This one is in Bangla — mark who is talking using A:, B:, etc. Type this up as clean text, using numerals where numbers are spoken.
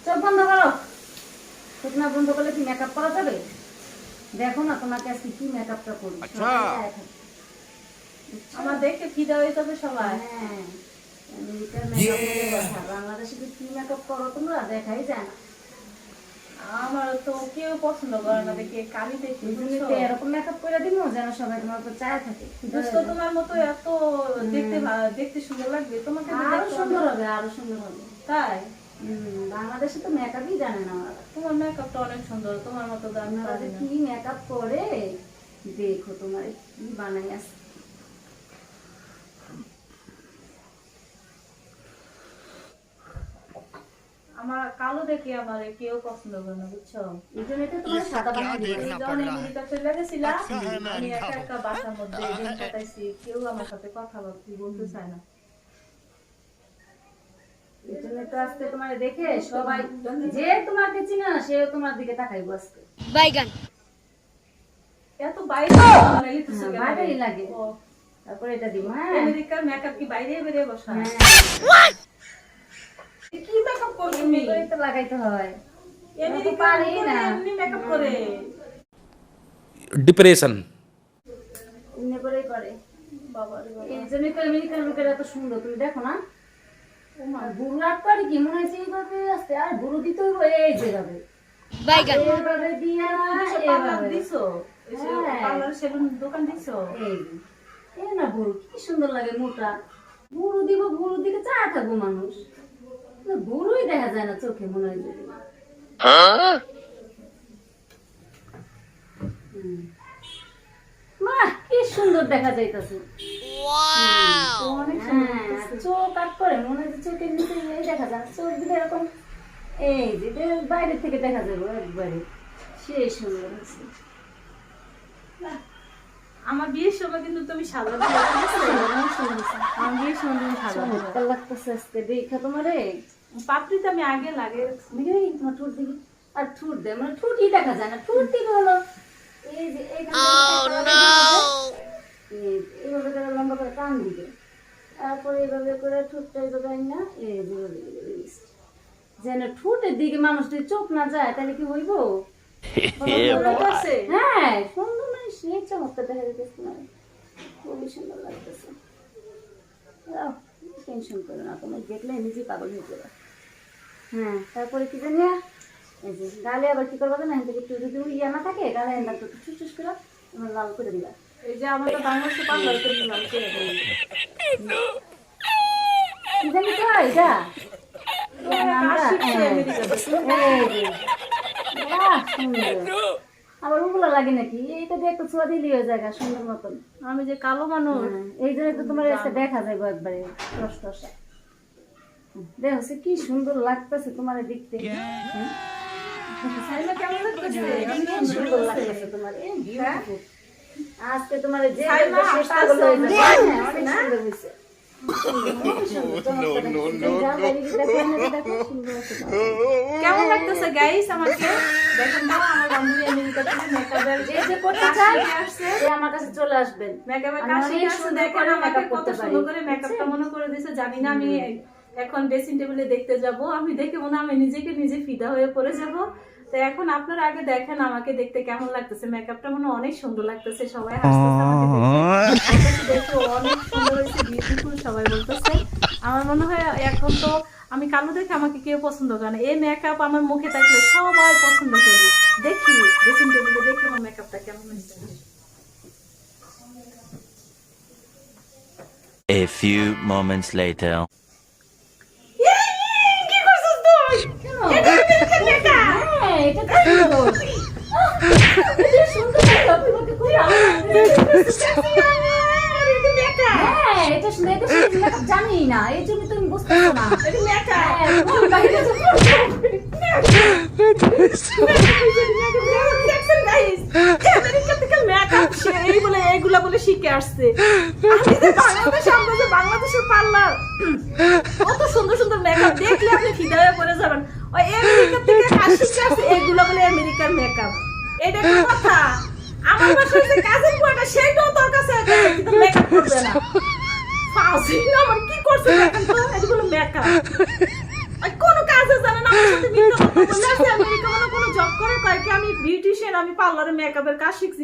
A: চোখ বন্ধ করো। চোখ না বন্ধ করলে কি মেকআপ করা যাবে? দেখো না তোমাকে আজকে কি মেকআপটা করি।
B: আমার দেখে ফিদা হয়ে যাবে সবাই।
A: হ্যাঁ, আমেরিকার মেকআপের কথা। বাংলাদেশে কি মেকআপ করো তোমরা দেখাই যায় না।
B: আমার তো কেউ পছন্দ করে না দেখে কালি দেখে।
A: তুমি তো এরকম মেকআপ করে দিবো যেন সবাই তোমার উপর চায় থাকে।
B: দোস্ত তোমার মতো এত দেখতে সুন্দর লাগবে, তোমাকে
A: আরো সুন্দর হবে, আরো সুন্দর হবে।
B: তাই
A: বাংলাদেশে তো মেকআপই জানে না ওরা।
B: তোমার মেকআপটা অনেক সুন্দর, তোমার মতো দামি পারি না।
A: কি মেকআপ করে দেখো তোমার কি বানাই আছে।
B: আমার কালো দেখে আমার কেউ পছন্দ করে না, বুঝছো?
A: এই জন্য তো তোমার সাদা বানাই দিই।
B: যখন আমেরিকা চলে গেছিলাম আমি একা একা বাসার মধ্যে দিন কাটাইছি, কেউ আমার সাথে কথা বলতে চায় না।
A: এই জন্য তো আজকে তোমার দেখে সবাই যে তোমাকে চিনে না সেও তোমার দিকে তাকাইবো আজকে।
C: বাইগান
B: এত বাইরে বানাইতেছে কেন?
A: বাইরেই লাগে।
B: ও,
A: তারপরে এটা দিব। হ্যাঁ,
B: আমেরিকার মেকআপ কি বাইরে বেরিয়ে বসা? কি মেকআপ করছো তুমি?
A: এমনি করেই তো লাগাইতে হয়।
B: আমেরিকার
A: পারি না।
B: এমনি মেকআপ করে।
D: डिप्रेशन
A: এমনি করেই করে।
B: বাবা রে বাবা।
A: এই জন্য তো আমেরিকার লোকেরা এত সুন্দর, তুমি দেখো না? আর বুড়ো রাগ করে কি মনে হচ্ছে এইভাবে আসতে, আর বুড়ো দিতে হইব এই যেভাবে
C: বাইগান
A: এইভাবে দিয়া
B: পার্লার
A: এইভাবে।
B: দিছো? এসে
A: হ্যাঁ।
B: পার্লার সেলুন দোকান দিছো?
A: এই যে। এই না বুড়ো কি সুন্দর লাগে মোটা। বুড়ো দিব, বুড়ো দিকে চায় থাকবো মানুষ। না, বুড়োই দেখা যায় না চোখে মনে হয় যদি। হুম। বাহ, কি সুন্দর দেখা যাইতাছে।
B: অনেক সুন্দর
A: হ্যাঁ,
B: লাগতেছে।
A: চোখ আট করে মনে হচ্ছে চোখের নিচে এই দেখা যায়, চোখ দিলে এরকম এই যে এটা বাইরে থেকে দেখা যাবে একবারে সেই সুন্দর হচ্ছে।
B: আমার বিয়ের সময় কিন্তু তুমি সাদা দিলে, অনেক সুন্দর হয়েছে। আমার বিয়ের সময় তুমি সাদা দিলে।
A: চমৎকার লাগতেছে আজকে দেখা তোমারে।
B: পাপড়ি তো আমি আগে লাগে।
A: দেখি তোমার ঠোঁট দেখি। আর ঠোঁট দেয় মানে ঠোঁটই দেখা যায় না, ঠোঁট দিকে হলো এই যে এইভাবে করে লম্বা করে টান দিবে, তারপরে এইভাবে করে ঠোঁটটা এইভাবে না এই যেন ঠোঁটের দিকে মানুষটির চোখ না যায় তাহলে কি হইব?
B: আছে
A: হ্যাঁ, সুন্দর মানে সেই চমৎকার দেখা যাচ্ছে না, খুবই সুন্দর লাগতেছে। টেনশন করো না, তোমার দেখলে নিজে পাগল হয়ে যাবে। হ্যাঁ, তারপরে কি জানি এই যে গালে আবার কি করবো না, একটু যদি ইয়া না থাকে গালে একটু চুস করে তোমার লাল করে দিবা।
B: এই যে আমরা তো বাংলাদেশে পার্লার করে দিলাম।
A: কি জানি তো এটা আবার ওগুলো লাগে নাকি? এইটা দিয়ে একটা ছোঁয়া দিলি হয়ে যায় সুন্দর মতন।
B: আমি যে কালো মানুষ,
A: এই জন্য তো তোমার আজকে দেখা যাবে একবারে কষ্ট আসা। দেখো সে কি সুন্দর লাগতেছে তোমার দেখতে।
B: সাইমা কেমন লাগতেছে?
A: কি সুন্দর লাগতেছে তোমার। আজকে তোমার যে
B: সাইমা
A: শেষ
B: আসতে
A: পাগল হয়ে যাবে।
B: আসতে
A: হ্যাঁ, অনেক সুন্দর হয়েছে।
B: কেমন লাগতেছে গাইস আমাকে? দেখেন তো আমার বান্ধবী আমেরিকা থেকে মেকআপের
A: যে যে করতে চায়
B: আসছে,
A: সে আমার কাছে চলে আসবেন।
B: মেকআপের
A: আমি
B: কাজ
A: অনেক
B: শিখে আসছে।
A: সুন্দর
B: দেখেন
A: করে
B: আমাকে
A: makeup
B: কত
A: করতে
B: সুন্দর
A: পারি।
B: করে মেকআপটা মনে করে দিয়েছে। জানি না আমি এখন ড্রেসিং টেবিলে দেখতে যাব, আমি দেখে মনে হয় আমি নিজেকে নিজে ফিদা হয়ে পড়ে যাব। তো এখন আপনারা আগে দেখেন আমাকে দেখতে কেমন লাগতেছে। মেকআপটা মনে হয় অনেক সুন্দর লাগতেছে, সবাই হাসতেছে আমাকে দেখে অনেক সুন্দর হয়েছে, বিউটিফুল সবাই বলতেছে। আমার মনে হয় এখন তো আমি কালো দেখে আমাকে কেউ পছন্দ করে না, এই মেকআপ আমার মুখে থাকলে সবাই পছন্দ করবে। দেখি ড্রেসিং টেবিলে দেখি আমার মেকআপটা কেমন হয়েছে।
E: A few moments later.
B: কি করছিস তুই? এটা আমেরিকান মেকআপ।
A: হ্যাঁ, এটা তো সুন্দর। এটা সুন্দর makeup, তোমাকে খুব ভালো লাগছে। হ্যাঁ, এটা সুন্দর, এটা সুন্দর makeup জানি না, এই জন্য তুমি বুঝতেছো না।
B: এটা মেকআপ।
A: হ্যাঁ, তোমার বাইরে যখন
B: দেখছেন গাইস, আমেরিকা থেকে মেকআপ এই বলে এইগুলা বলে শিখে আসছে। আমি যে বাংলাদেশে, আমরা যে বাংলাদেশের পার্লার কত সুন্দর সুন্দর মেকআপ দেখলে আপনি ফিদা হয়ে পড়ে যাবেন। ওই আমেরিকা থেকে শিখে আসছে এইগুলা বলে আমেরিকার মেকআপ। এটা কি কথা? আমার বাসায় যে কাজের বুয়াটা সেটাও তোর কাছে কিন্তু মেকআপ করবে না। ফাউসি আমার কি করছে দেখেন তো, এগুলো মেকআপ। আর কোনো কাজে জানে না, আমার সাথে মিথ্যা কথা বলে আছে। আমেরিকা কোনো জব করে, কয় কি আমি বিউটিশিয়ান, আমি পার্লারে মেকআপের কাজ শিখছি।